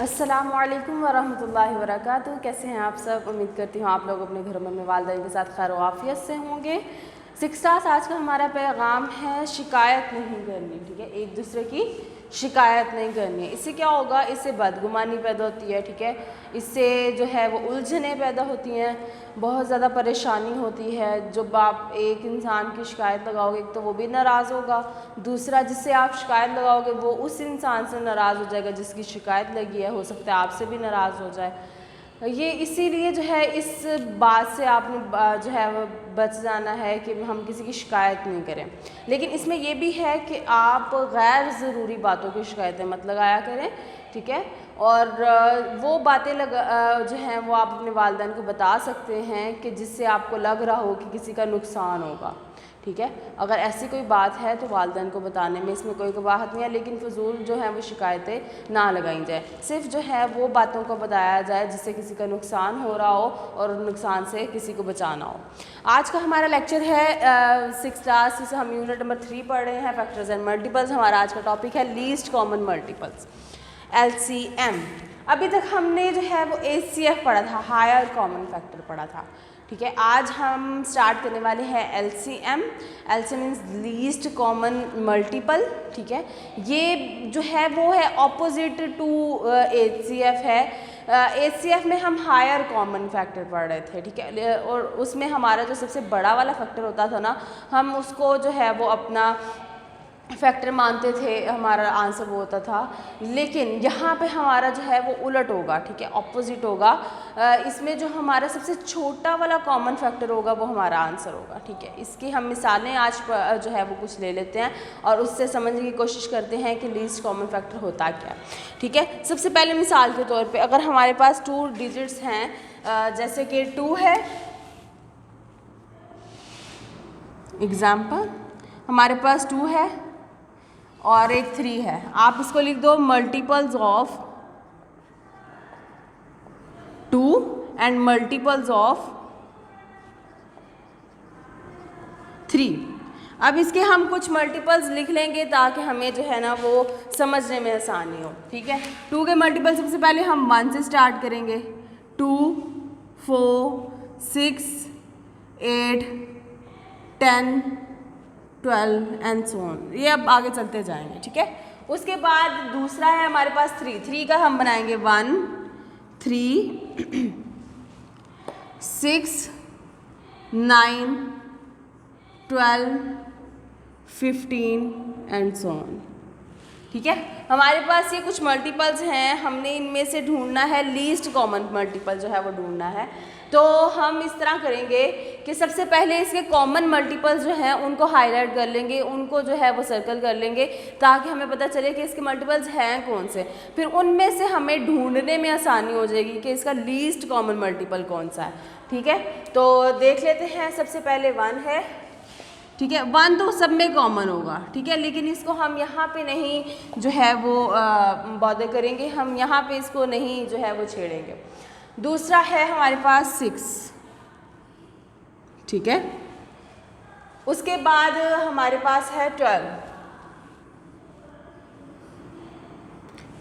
अस्सलामुअलैकुम वरहमतुल्लाहि वबरकातुहू। कैसे हैं आप सब? उम्मीद करती हूँ आप लोग अपने घरों में अपने वालिदैन के साथ खैर आफियत से होंगे। 6 क्लास आज का हमारा पैगाम है शिकायत नहीं करनी। ठीक है, एक दूसरे की शिकायत नहीं करनी है। इससे क्या होगा? इससे बदगुमानी पैदा होती है। ठीक है, इससे जो है वो उलझनें पैदा होती हैं, बहुत ज़्यादा परेशानी होती है। जब आप एक इंसान की शिकायत लगाओगे तो वो भी नाराज़ होगा, दूसरा जिससे आप शिकायत लगाओगे वो उस इंसान से नाराज़ हो जाएगा जिसकी शिकायत लगी है, हो सकता है आपसे भी नाराज़ हो जाए। ये इसीलिए जो है इस बात से आपने जो है वो बच जाना है कि हम किसी की शिकायत नहीं करें। लेकिन इसमें ये भी है कि आप गैर ज़रूरी बातों की शिकायतें मत लगाया करें। ठीक है, और वो बातें जो हैं वो आप अपने वालिदैन को बता सकते हैं कि जिससे आपको लग रहा हो कि किसी का नुकसान होगा। ठीक है, अगर ऐसी कोई बात है तो वालिदैन को बताने में इसमें कोई कबाहत नहीं है, लेकिन फ़जूल जो है वो शिकायतें ना लगाई जाए। सिर्फ जो है वो बातों को बताया जाए जिससे किसी का नुकसान हो रहा हो और नुकसान से किसी को बचाना हो। आज का हमारा लेक्चर है 6 क्लास से हम यूनिट नंबर 3 पढ़ रहे हैं, फैक्टर्स एंड मल्टीपल्स। हमारा आज का टॉपिक है लीस्ट कॉमन मल्टीपल्स, LCM। अभी तक हमने जो है वो HCF पढ़ा था, हायर कॉमन फैक्टर पढ़ा था। ठीक है, आज हम स्टार्ट करने वाले हैं LCM। LCM means least common multiple. ठीक है, ये जो है वो है ऑपोजिट टू HCF है। HCF में हम हायर कॉमन फैक्टर पढ़ रहे थे। ठीक है, और उसमें हमारा जो सबसे बड़ा वाला फैक्टर होता था ना, हम उसको जो है वो अपना फैक्टर मानते थे, हमारा आंसर वो होता था। लेकिन यहाँ पे हमारा जो है वो उलट होगा। ठीक है, ऑपोजिट होगा। इसमें जो हमारा सबसे छोटा वाला कॉमन फैक्टर होगा वो हमारा आंसर होगा। ठीक है, इसकी हम मिसालें आज जो है वो कुछ ले लेते हैं और उससे समझने की कोशिश करते हैं कि लीस्ट कॉमन फैक्टर होता क्या। ठीक है, सबसे पहले मिसाल के तौर पे अगर हमारे पास 2 डिजिट्स हैं, जैसे कि 2 है, एग्जाम्पल हमारे पास 2 है और एक 3 है। आप इसको लिख दो multiples of 2 and multiples of 3। अब इसके हम कुछ मल्टीपल्स लिख लेंगे ताकि हमें जो है ना वो समझने में आसानी हो। ठीक है, 2 के मल्टीपल सबसे पहले हम 1 से स्टार्ट करेंगे। 2, 4, 6, 8, 10, 12 एंड सो ऑन। ये अब आगे चलते जाएंगे। ठीक है, उसके बाद दूसरा है हमारे पास 3 का हम बनाएंगे 1, 3, 6, 9, 12, 15 एंड सो ऑन। ठीक है, हमारे पास ये कुछ मल्टीपल्स हैं, हमने इनमें से ढूंढना है लीस्ट कॉमन मल्टीपल जो है वो ढूंढना है। तो हम इस तरह करेंगे कि सबसे पहले इसके कॉमन मल्टीपल्स जो हैं उनको हाईलाइट कर लेंगे, उनको जो है वो सर्कल कर लेंगे ताकि हमें पता चले कि इसके मल्टीपल्स हैं कौन से। फिर उनमें से हमें ढूंढने में आसानी हो जाएगी कि इसका लीस्ट कॉमन मल्टीपल कौन सा है। ठीक है, तो देख लेते हैं। सबसे पहले 1 है। ठीक है, 1 तो सब में कॉमन होगा। ठीक है, लेकिन इसको हम यहाँ पे नहीं जो है वो बॉदर करेंगे, हम यहाँ पे इसको नहीं जो है वो छेड़ेंगे। दूसरा है हमारे पास 6। ठीक है, उसके बाद हमारे पास है 12।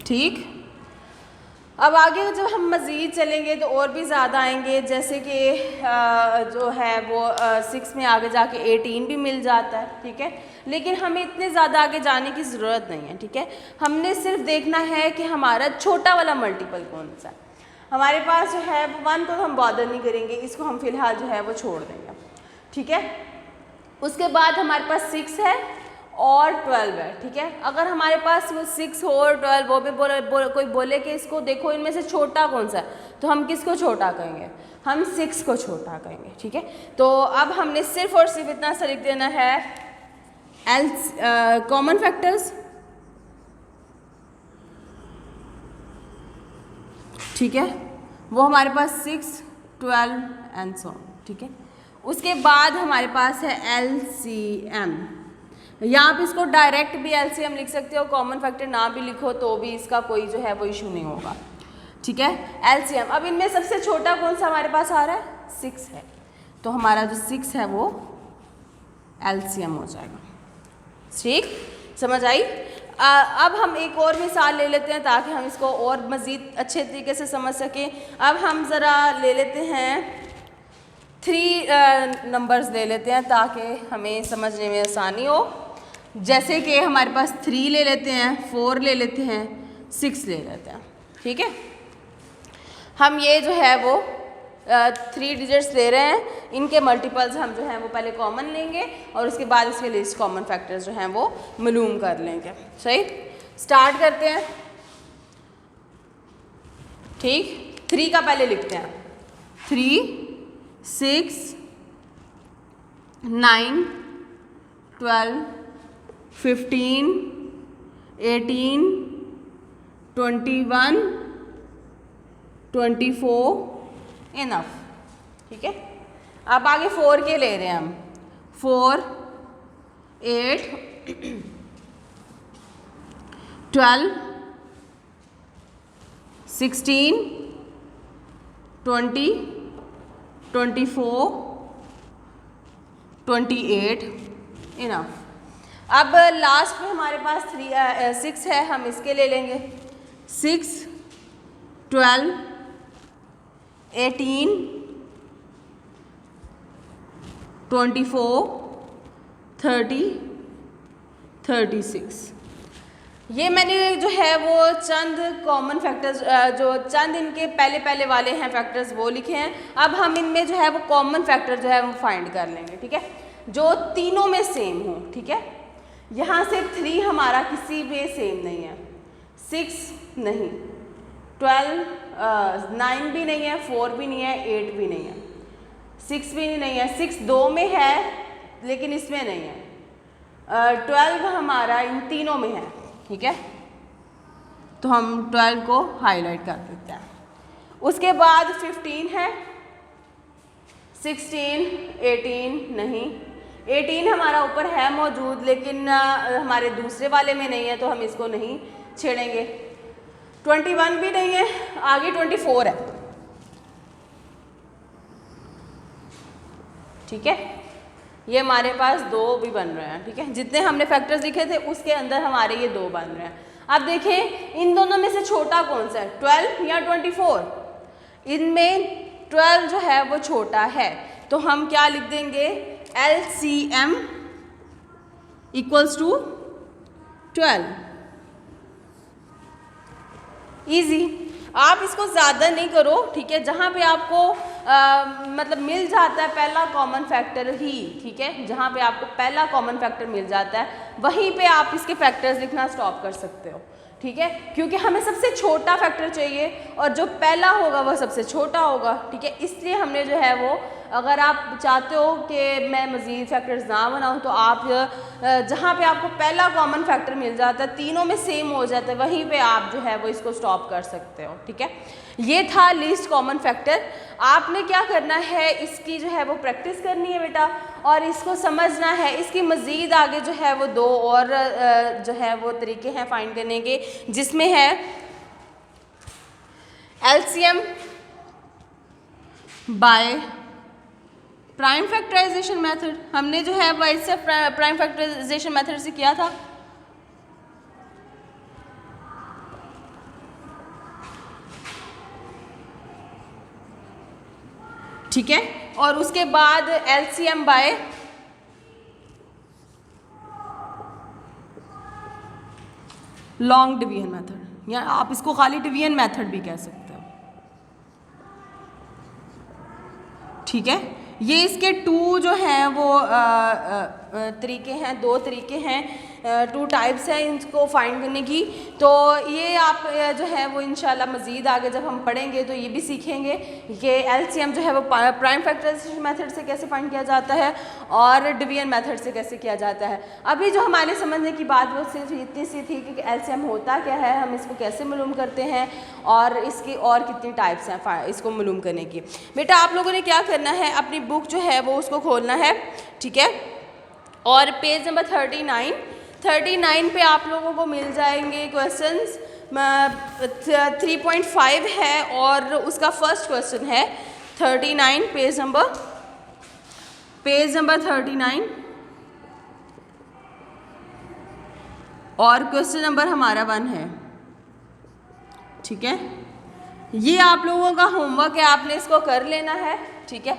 ठीक, अब आगे जब हम मज़ीद चलेंगे तो और भी ज़्यादा आएंगे, जैसे कि जो है वो 6 में आगे जाके 18 भी मिल जाता है। ठीक है, लेकिन हमें इतने ज़्यादा आगे जाने की ज़रूरत नहीं है। ठीक है, हमने सिर्फ देखना है कि हमारा छोटा वाला मल्टीपल कौन सा है। हमारे पास जो है 1 को हम बॉदर नहीं करेंगे, इसको हम फ़िलहाल जो है वो छोड़ देंगे। ठीक है, उसके बाद हमारे पास 6 है और 12 है। ठीक है, अगर हमारे पास वो 6 हो और 12 वो भी कोई बोले कि इसको देखो इनमें से छोटा कौन सा है, तो हम किसको छोटा कहेंगे? हम 6 को छोटा कहेंगे। ठीक है, तो अब हमने सिर्फ और सिर्फ इतना सा लिख देना है कॉमन फैक्टर्स। ठीक है, वो हमारे पास 6, 12 एंड सो ऑन। ठीक है, उसके बाद हमारे पास है LCM। यहाँ पे इसको डायरेक्ट भी LCM लिख सकते हो, कॉमन फैक्टर ना भी लिखो तो भी इसका कोई जो है वो इशू नहीं होगा। ठीक है, LCM। अब इनमें सबसे छोटा कौन सा हमारे पास आ रहा है? 6 है, तो हमारा जो 6 है वो LCM हो जाएगा। ठीक, समझ आई? अब हम एक और मिसाल ले लेते हैं ताकि हम इसको और मज़ीद अच्छे तरीके से समझ सकें। अब हम ज़रा ले लेते हैं 3 नंबर्स ले लेते हैं ताकि हमें समझने में आसानी हो। जैसे कि हमारे पास 3 ले लेते हैं, 4 ले लेते हैं, 6 ले लेते हैं। ठीक है, हम ये जो है वो 3 डिजिट्स ले रहे हैं, इनके मल्टीपल्स हम जो हैं वो पहले कॉमन लेंगे और उसके बाद इसके लीस्ट कॉमन फैक्टर्स जो हैं वो मालूम कर लेंगे। सही, स्टार्ट करते हैं। ठीक, 3 का पहले लिखते हैं। 3, 6, 9, 12, 15, 18, 21, 24 इनफ। ठीक है, अब आगे 4 के ले रहे हैं हम। 4, 8, 12, 16, 20, 24, 28 इनफ। अब लास्ट में हमारे पास 6 है, हम इसके ले लेंगे। 6, 12, 18, 24, 30, 36। ये मैंने जो है वो चंद कॉमन फैक्टर्स, जो चंद इनके पहले पहले वाले हैं फैक्टर्स वो लिखे हैं। अब हम इनमें जो है वो कॉमन फैक्टर जो है वो फाइंड कर लेंगे। ठीक है, जो तीनों में सेम हो। ठीक है, यहाँ से 3 हमारा किसी में सेम नहीं है, 6 नहीं, 12, 9 भी नहीं है, 4 भी नहीं है, 8 भी नहीं है, 6 भी नहीं है। 6 2 में है लेकिन इसमें नहीं है। 12 हमारा इन तीनों में है। ठीक है, तो हम 12 को हाईलाइट कर देते हैं। उसके बाद 15 है, 16, 18 नहीं, 18 हमारा ऊपर है मौजूद लेकिन हमारे दूसरे वाले में नहीं है तो हम इसको नहीं छेड़ेंगे। 21 भी नहीं है, आगे 24 है। ठीक है, ये हमारे पास 2 भी बन रहे हैं। ठीक है, जितने हमने फैक्टर्स लिखे थे उसके अंदर हमारे ये 2 बन रहे हैं। अब देखें इन दोनों में से छोटा कौन सा है, 12 या 24? इनमें 12 जो है वो छोटा है, तो हम क्या लिख देंगे, LCM इक्वल्स टू 12। ईजी, आप इसको ज़्यादा नहीं करो। ठीक है, जहाँ पे आपको मतलब मिल जाता है पहला कॉमन फैक्टर ही। ठीक है, जहाँ पे आपको पहला कॉमन फैक्टर मिल जाता है वहीं पे आप इसके फैक्टर्स लिखना स्टॉप कर सकते हो। ठीक है, क्योंकि हमें सबसे छोटा फैक्टर चाहिए और जो पहला होगा वह सबसे छोटा होगा। ठीक है, इसलिए हमने जो है वो, अगर आप चाहते हो कि मैं मज़ीद फैक्टर्स ना बनाऊँ तो आप जहाँ पे आपको पहला कॉमन फैक्टर मिल जाता है, तीनों में सेम हो जाता है, वहीं पे आप जो है वो इसको स्टॉप कर सकते हो। ठीक है, ये था लीस्ट कॉमन फैक्टर। आपने क्या करना है, इसकी जो है वो प्रैक्टिस करनी है बेटा और इसको समझना है। इसकी मज़ीद आगे जो है वो 2 और जो है वो तरीके हैं फाइंड करने के, जिसमें है LCM by prime factorization method. हमने जो है वो इससे प्राइम फैक्टराइजेशन मेथड से किया था। ठीक है, और उसके बाद LCM by long division method, या आप इसको खाली डिवीजन मेथड भी कह सकते हो। ठीक है, ये इसके 2 जो हैं वो तरीके हैं, 2 तरीके हैं, 2 टाइप्स हैं इनको फाइंड करने की। तो ये आप जो है वो इंशाल्लाह मज़ीद आगे जब हम पढ़ेंगे तो ये भी सीखेंगे कि LCM जो है वो प्राइम फैक्टराइजेशन मेथड से कैसे फाइंड किया जाता है और डिवीजन मेथड से कैसे किया जाता है। अभी जो हमारे समझने की बात वो सिर्फ इतनी सी थी कि LCM होता क्या है, हम इसको कैसे मालूम करते हैं और इसकी और कितनी टाइप्स हैं इसको मालूम करने की। बेटा आप लोगों ने क्या करना है, अपनी बुक जो है वो उसको खोलना है। ठीक है, और पेज नंबर 39 पे आप लोगों को मिल जाएंगे क्वेश्चंस। 3.5 है और उसका फर्स्ट क्वेश्चन है 39, पेज नंबर 39। और क्वेश्चन नंबर हमारा 1 है, ठीक है। ये आप लोगों का होमवर्क है, आपने इसको कर लेना है, ठीक है।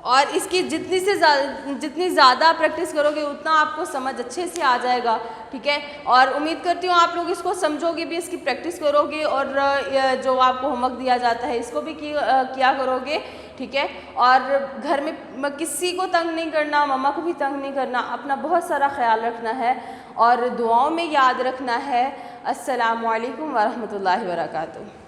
और इसकी जितनी ज़्यादा प्रैक्टिस करोगे उतना आपको समझ अच्छे से आ जाएगा, ठीक है। और उम्मीद करती हूँ आप लोग इसको समझोगे भी, इसकी प्रैक्टिस करोगे और जो आपको होमवर्क दिया जाता है इसको भी किया करोगे, ठीक है। और घर में किसी को तंग नहीं करना, मम्मा को भी तंग नहीं करना, अपना बहुत सारा ख्याल रखना है और दुआओं में याद रखना है। अस्सलामु अलैकुम वरहमतुल्लाहि वबरकातुहू।